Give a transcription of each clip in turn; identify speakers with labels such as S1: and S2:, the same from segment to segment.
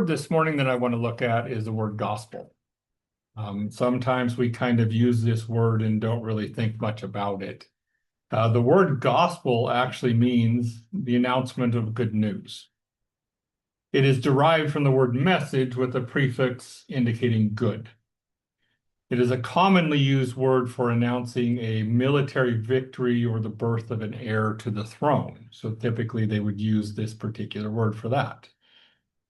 S1: word this morning that I want to look at is the word gospel. Sometimes we kind of use this word and don't really think much about it. The word gospel actually means the announcement of good news. It is derived from the word message with a prefix indicating good. It is a commonly used word for announcing a military victory or the birth of an heir to the throne. So typically they would use this particular word for that.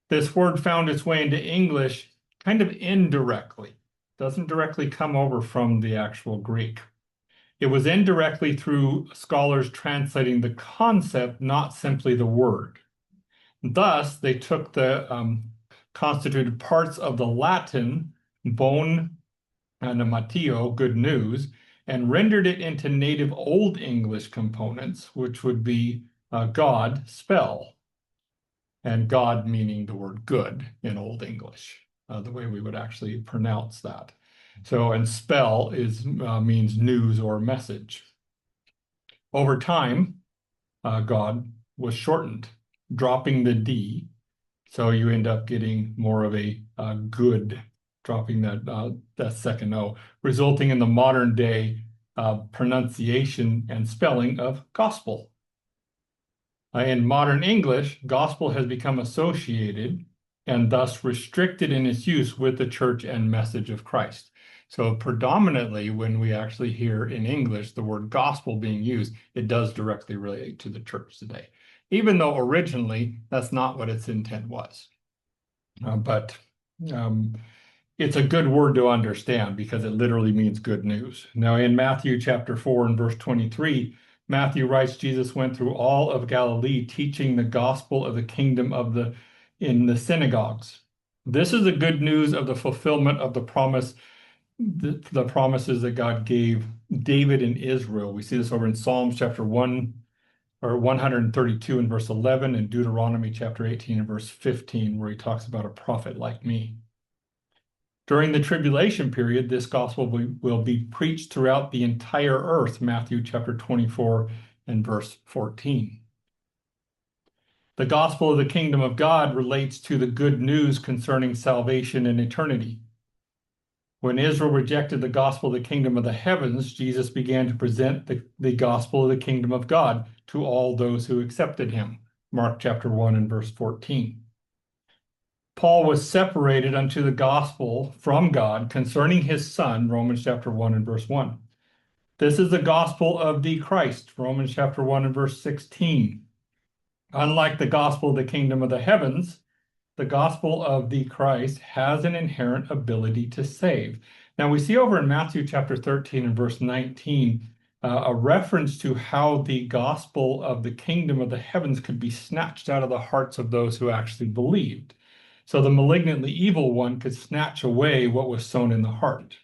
S1: This word found its way into English kind of indirectly. Doesn't directly come over from the actual Greek. It was indirectly through scholars translating the concept, not simply the word. Thus, they took the constituted parts of the Latin bon animatio, good news, and rendered it into native Old English components, which would be God, spell, and God meaning the word good in Old English, the way we would actually pronounce that. So, and spell means news or message. Over time, God was shortened, dropping the D, so you end up getting more of a good, dropping that second O, resulting in the modern day pronunciation and spelling of gospel. In modern English, gospel has become associated and thus restricted in its use with the church and message of Christ. So predominantly when we actually hear in English the word gospel being used, it does directly relate to the church today, even though originally that's not what its intent was. But it's a good word to understand because it literally means good news. Now in Matthew chapter 4 and verse 23, Matthew writes, Jesus went through all of Galilee teaching the gospel of the kingdom in the synagogues. This is the good news of the fulfillment of the promises that God gave David and Israel. We see this over in Psalms chapter 132 and verse 11 and Deuteronomy chapter 18 and verse 15, where he talks about a prophet like me. During the tribulation period, this gospel will be preached throughout the entire earth, Matthew chapter 24 and verse 14. The gospel of the kingdom of God relates to the good news concerning salvation and eternity. When Israel rejected the gospel of the kingdom of the heavens, Jesus began to present the gospel of the kingdom of God to all those who accepted him, Mark chapter 1 and verse 14. Paul was separated unto the gospel from God concerning his son, Romans chapter 1 and verse 1. This is the gospel of the Christ, Romans chapter 1 and verse 16. Unlike the gospel of the kingdom of the heavens, the gospel of the Christ has an inherent ability to save. Now we see over in Matthew chapter 13 and verse 19, a reference to how the gospel of the kingdom of the heavens could be snatched out of the hearts of those who actually believed. So the malignantly evil one could snatch away what was sown in the heart.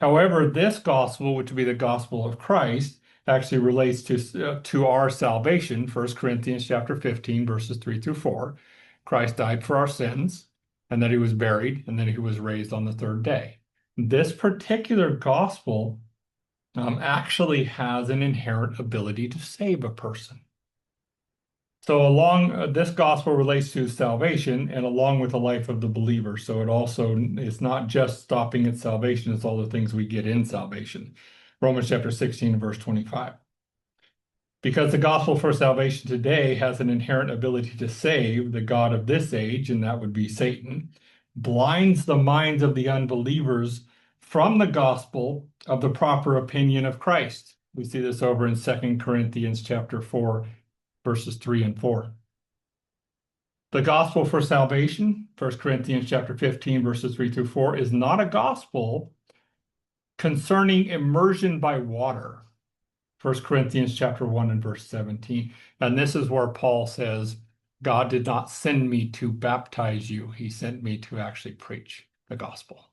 S1: However, this gospel, which would be the gospel of Christ, actually relates to our salvation. 1 Corinthians chapter 15, verses 3 through 4. Christ died for our sins, and that he was buried, and that he was raised on the third day. This particular gospel actually has an inherent ability to save a person. So this gospel relates to salvation and along with the life of the believer. So it's not just stopping at salvation, it's all the things we get in salvation. Romans chapter 16 and verse 25. Because the gospel for salvation today has an inherent ability to save, the God of this age, and that would be Satan, blinds the minds of the unbelievers from the gospel of the proper opinion of Christ. We see this over in 2 Corinthians chapter 4, verses 3 and 4. The gospel for salvation, 1 Corinthians chapter 15, verses 3 through 4, is not a gospel concerning immersion by water. 1 Corinthians chapter 1 and verse 17. And this is where Paul says, God did not send me to baptize you. He sent me to actually preach the gospel.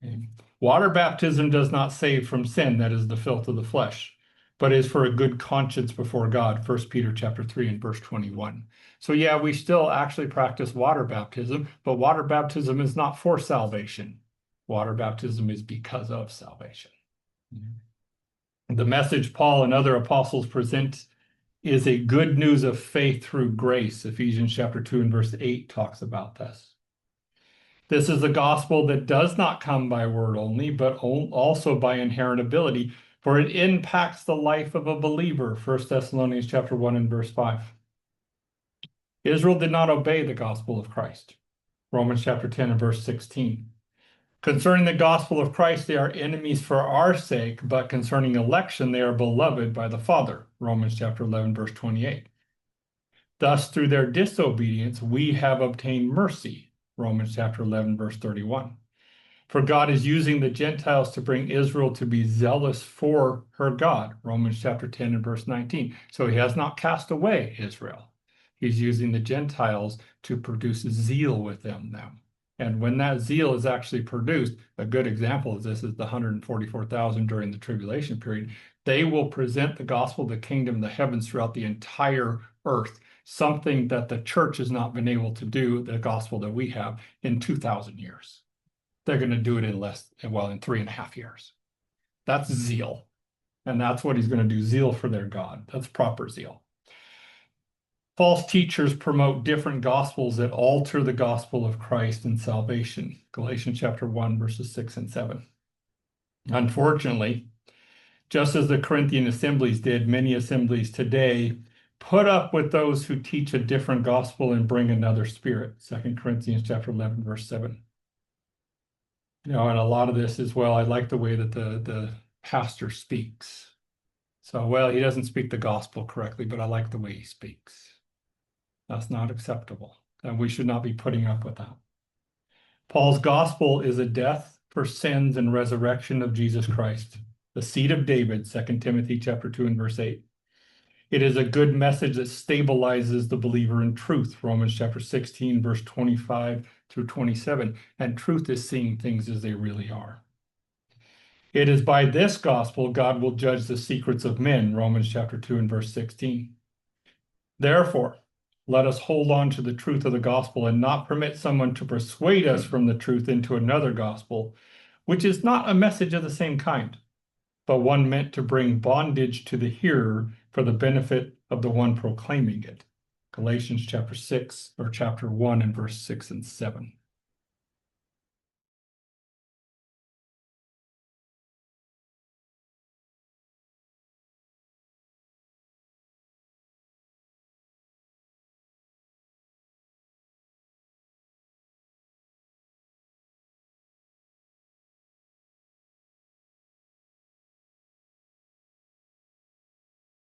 S1: Okay. Water baptism does not save from sin, that is the filth of the flesh, but is for a good conscience before God, 1 Peter chapter 3 and verse 21. So yeah, we still actually practice water baptism, but water baptism is not for salvation. Water baptism is because of salvation. The message Paul and other apostles present is a good news of faith through grace. Ephesians chapter 2 and verse 8 talks about this. This is the gospel that does not come by word only, but also by inherent ability, for it impacts the life of a believer. 1 Thessalonians chapter 1 and verse 5. Israel did not obey the gospel of Christ. Romans chapter 10 and verse 16. Concerning the gospel of Christ, they are enemies for our sake, but concerning election, they are beloved by the Father. Romans chapter 11, verse 28. Thus, through their disobedience, we have obtained mercy. Romans chapter 11, verse 31. For God is using the Gentiles to bring Israel to be zealous for her God. Romans chapter 10 and verse 19. So he has not cast away Israel. He's using the Gentiles to produce zeal within them. And when that zeal is actually produced, a good example of this is the 144,000 during the tribulation period. They will present the gospel of the kingdom of the heavens throughout the entire earth, something that the church has not been able to do, the gospel that we have, in 2,000 years. They're going to do it in in 3.5 years. That's zeal. And that's what he's going to do, zeal for their God. That's proper zeal. False teachers promote different gospels that alter the gospel of Christ and salvation. Galatians chapter 1, verses 6 and 7. Unfortunately, just as the Corinthian assemblies did, many assemblies today put up with those who teach a different gospel and bring another spirit. 2 Corinthians chapter 11, verse 7. And a lot of this is, well, I like the way that the pastor speaks. So, well, he doesn't speak the gospel correctly, but I like the way he speaks. That's not acceptable, and we should not be putting up with that. Paul's gospel is a death for sins and resurrection of Jesus Christ, the seed of David, 2 Timothy chapter 2 and verse 8. It is a good message that stabilizes the believer in truth, Romans chapter 16, verse 25 through 27. And truth is seeing things as they really are. It is by this gospel God will judge the secrets of men, Romans chapter 2 and verse 16. Therefore, let us hold on to the truth of the gospel and not permit someone to persuade us from the truth into another gospel, which is not a message of the same kind, but one meant to bring bondage to the hearer for the benefit of the one proclaiming it. Galatians chapter 6 or chapter 1 and verse 6 and 7.